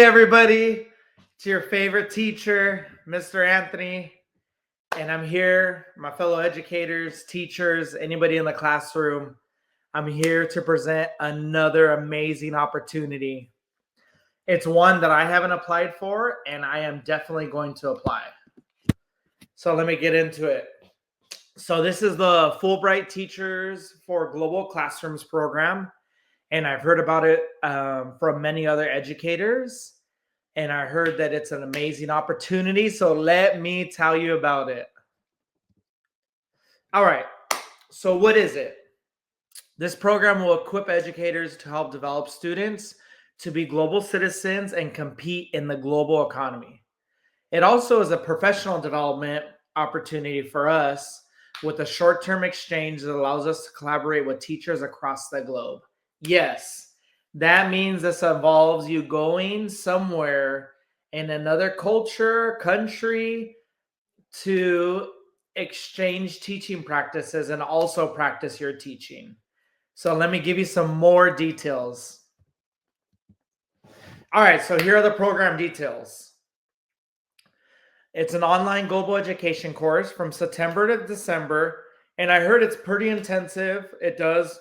Everybody. It's your favorite teacher, Mr. Anthony. And I'm here, my fellow educators, teachers, anybody in the classroom. I'm here to present another amazing opportunity. It's one that I haven't applied for, and I am definitely going to apply. So let me get into it. So, this is the Fullbright Teachers for Global Classrooms program. And I've heard about it from many other educators. And I heard that it's an amazing opportunity. So let me tell you about it. All right. So, what is it? This program will equip educators to help develop students to be global citizens and compete in the global economy. It also is a professional development opportunity for us with a short term exchange that allows us to collaborate with teachers across the globe. Yes, that means this involves you going somewhere in another culture, country to exchange teaching practices and also practice your teaching. So let me give you some more details. All right, so here are the program details. It's an online global education course from September to December, and I heard it's pretty intensive. It does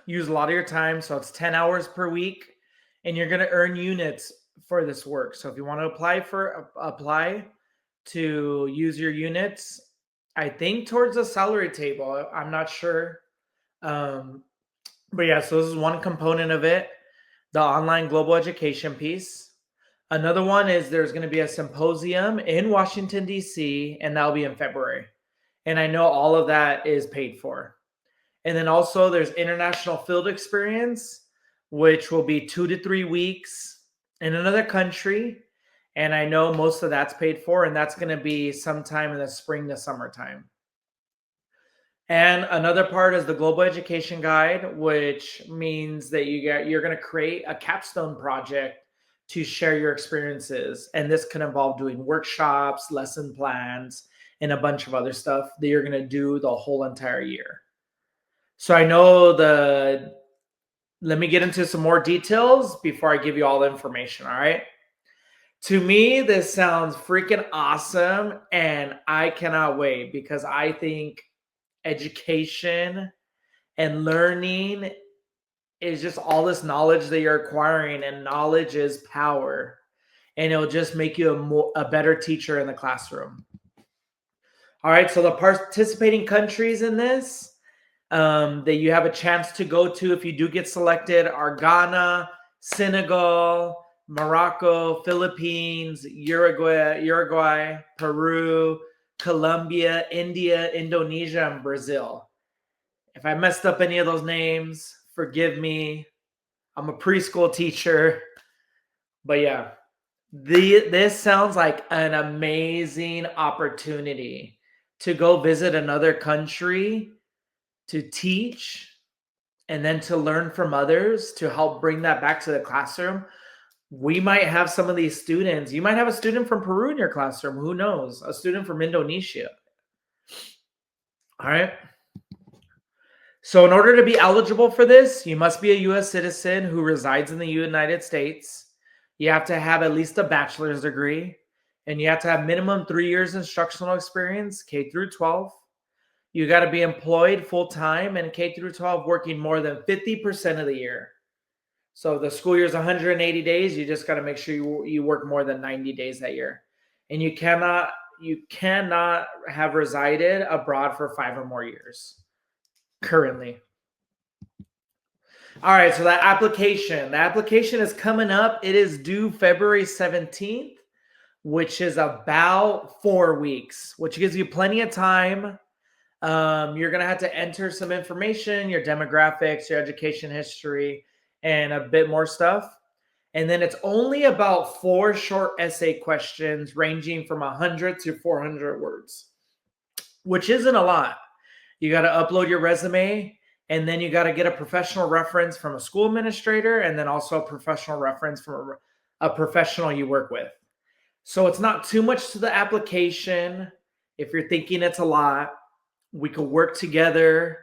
use a lot of your time, so it's 10 hours per week, and you're going to earn units for this work. So if you want to apply to use your units, I think towards the salary table. I'm not sure. But yeah, so this is one component of it, the online global education piece. Another one is there's going to be a symposium in Washington, D.C., and that'll be in February. And I know all of that is paid for. And then also there's international field experience, which will be 2 to 3 weeks in another country. And I know most of that's paid for, and that's going to be sometime in the spring to summertime. And another part is the Global Education Guide, which means that you're going to create a capstone project to share your experiences. And this can involve doing workshops, lesson plans, and a bunch of other stuff that you're going to do the whole entire year. So I know let me get into some more details before I give you all the information, all right? To me, this sounds freaking awesome, and I cannot wait because I think education and learning is just all this knowledge that you're acquiring, and knowledge is power, and it'll just make you a better teacher in the classroom. All right, so the participating countries in this that you have a chance to go to if you do get selected are Ghana, Senegal, Morocco, Philippines, Uruguay, Peru, Colombia, India, Indonesia, and Brazil. If I messed up any of those names, forgive me. I'm a preschool teacher. But yeah, this sounds like an amazing opportunity to go visit another country, to teach, and then to learn from others to help bring that back to the classroom. We might have some of these students. You might have a student from Peru in your classroom. Who knows? A student from Indonesia. All right. So in order to be eligible for this, you must be a U.S. citizen who resides in the United States. You have to have at least a bachelor's degree, and you have to have minimum 3 years instructional experience, K through 12. You got to be employed full-time and K through 12 working more than 50% of the year. So the school year is 180 days. You just got to make sure you work more than 90 days that year. And you cannot have resided abroad for 5 or more years currently. All right, so the application is coming up. It is due February 17th, which is about 4 weeks, which gives you plenty of time. You're going to have to enter some information, your demographics, your education history, and a bit more stuff. And then it's only about 4 short essay questions ranging from 100 to 400 words, which isn't a lot. You got to upload your resume, and then you got to get a professional reference from a school administrator, and then also a professional reference from a professional you work with. So it's not too much to the application. If you're thinking it's a lot, we could work together.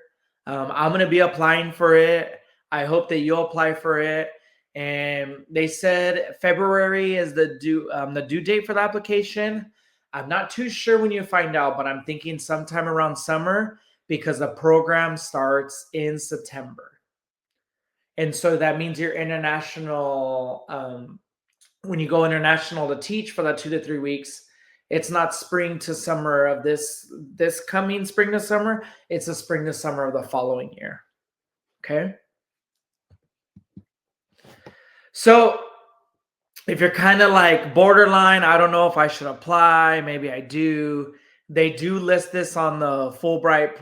I'm going to be applying for it. I hope that you'll apply for it. And they said February is the due date for the application. I'm not too sure when you find out, but I'm thinking sometime around summer because the program starts in September. And so that means your international, when you go international to teach for that 2 to 3 weeks, it's not spring to summer of this coming spring to summer. It's the spring to summer of the following year. Okay. So if you're kind of like borderline, I don't know if I should apply. Maybe I do. They do list this on the Fullbright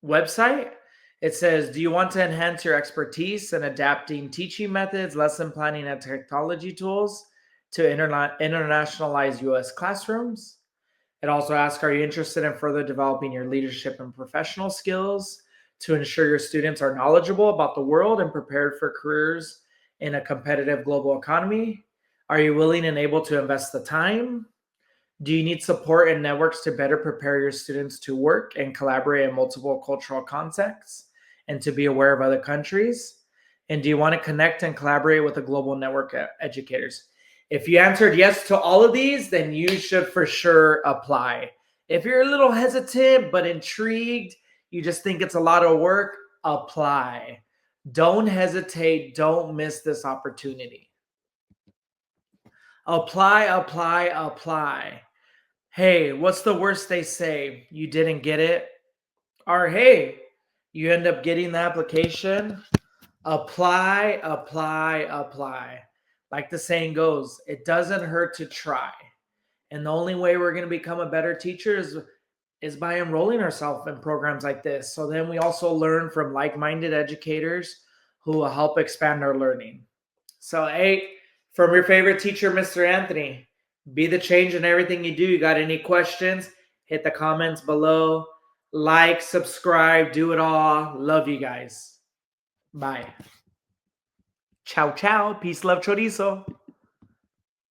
website. It says, do you want to enhance your expertise in adapting teaching methods, lesson planning, and technology tools to internationalize U.S. classrooms? It also asks, are you interested in further developing your leadership and professional skills to ensure your students are knowledgeable about the world and prepared for careers in a competitive global economy? Are you willing and able to invest the time? Do you need support and networks to better prepare your students to work and collaborate in multiple cultural contexts and to be aware of other countries? And do you want to connect and collaborate with a global network of educators? If you answered yes to all of these, then you should for sure apply. If you're a little hesitant but intrigued, you just think it's a lot of work, apply. Don't hesitate. Don't miss this opportunity. Apply, apply, apply. Hey, what's the worst they say? You didn't get it? Or hey, you end up getting the application? Apply, apply, apply. Like the saying goes, it doesn't hurt to try. And the only way we're going to become a better teacher is by enrolling ourselves in programs like this. So then we also learn from like-minded educators who will help expand our learning. So, hey, from your favorite teacher, Mr. Anthony, be the change in everything you do. You got any questions? Hit the comments below. Like, subscribe, do it all. Love you guys. Bye. Ciao, ciao. Peace, love, chorizo.